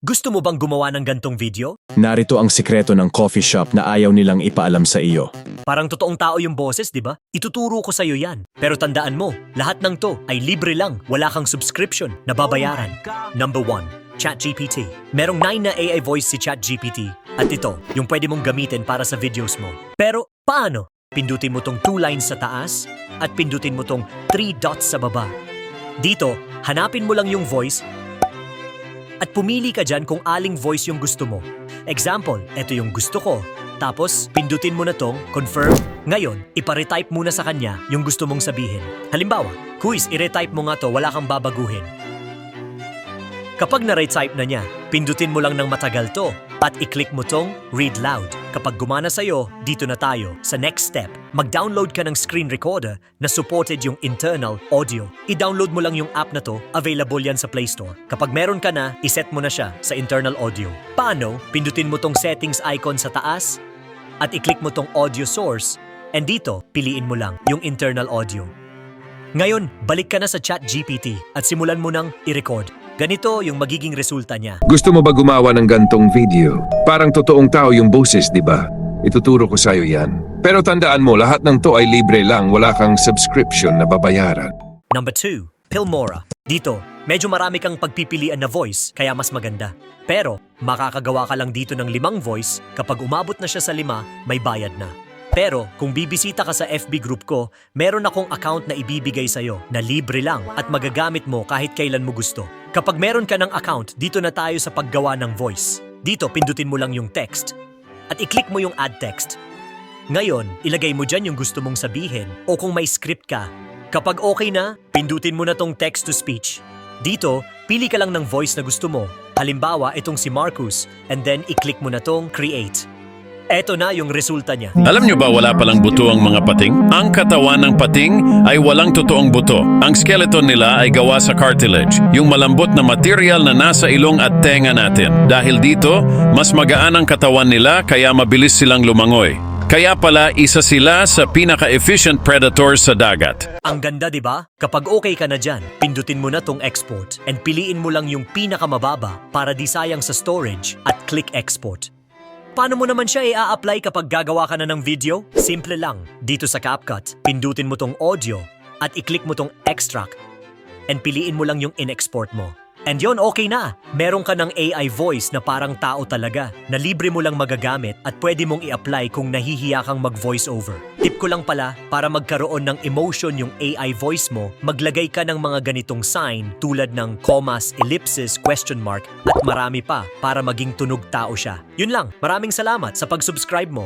Gusto mo bang gumawa ng gantong video? Narito ang sikreto ng coffee shop na ayaw nilang ipaalam sa iyo. Parang totoong tao yung boses, di ba? Ituturo ko sa'yo yan. Pero tandaan mo, lahat ng to ay libre lang. Wala kang subscription na babayaran. Number 1, ChatGPT. Merong 9 na AI voice si ChatGPT. At ito, yung pwede mong gamitin para sa videos mo. Pero paano? Pindutin mo tong 2 lines sa taas at pindutin mo tong 3 dots sa baba. Dito, hanapin mo lang yung voice at pumili ka dyan kung aling voice yung gusto mo. Example, ito yung gusto ko. Tapos, pindutin mo na tong confirm. Ngayon, iparetype muna sa kanya yung gusto mong sabihin. Halimbawa, quiz, iretype mo nga to, wala kang babaguhin. Kapag na-retype na niya, pindutin mo lang ng matagal to at i-click mo tong read loud. Kapag gumana sa'yo, dito na tayo sa next step. Mag-download ka ng screen recorder na supported yung internal audio. I-download mo lang yung app na to, available yan sa Play Store. Kapag meron ka na, iset mo na siya sa internal audio. Paano? Pindutin mo tong settings icon sa taas at i-click mo tong audio source and dito, piliin mo lang yung internal audio. Ngayon, balik ka na sa ChatGPT at simulan mo nang i-record. Ganito yung magiging resulta niya. Gusto mo ba gumawa ng gantong video? Parang totoong tao yung boses, di ba? Ituturo ko sa'yo yan. Pero tandaan mo, lahat ng to ay libre lang, wala kang subscription na babayaran. Number 2, Filmora. Dito, medyo marami kang pagpipilian na voice, kaya mas maganda. Pero, makakagawa ka lang dito ng 5 voice, kapag umabot na siya sa 5, may bayad na. Pero, kung bibisita ka sa FB group ko, meron akong account na ibibigay sa'yo na libre lang at magagamit mo kahit kailan mo gusto. Kapag meron ka ng account, dito na tayo sa paggawa ng voice. Dito, pindutin mo lang yung text at i-click mo yung add text. Ngayon, ilagay mo dyan yung gusto mong sabihin o kung may script ka. Kapag okay na, pindutin mo na tong text to speech. Dito, pili ka lang ng voice na gusto mo. Halimbawa, itong si Marcus and then i-click mo na tong create. Eto na yung resulta niya. Alam nyo ba wala palang buto ang mga pating? Ang katawan ng pating ay walang totoong buto. Ang skeleton nila ay gawa sa cartilage, yung malambot na material na nasa ilong at tenga natin. Dahil dito, mas magaan ang katawan nila kaya mabilis silang lumangoy. Kaya pala isa sila sa pinaka-efficient predators sa dagat. Ang ganda, di ba? Kapag okay ka na dyan, pindutin mo na tong export and piliin mo lang yung pinakamababa para di sayang sa storage at click export. Paano mo naman siya i-a-apply kapag gagawa ka na ng video? Simple lang. Dito sa CapCut, pindutin mo tong audio at i-click mo tong extract and piliin mo lang yung in-export mo. And yon, okay na. Meron ka ng AI voice na parang tao talaga na libre mo lang magagamit at pwede mong i-apply kung nahihiya kang mag-voice over. Tip ko lang pala, para magkaroon ng emotion yung AI voice mo, maglagay ka ng mga ganitong sign tulad ng commas, ellipsis, question mark at marami pa para maging tunog tao siya. Yun lang. Maraming salamat sa pag-subscribe mo.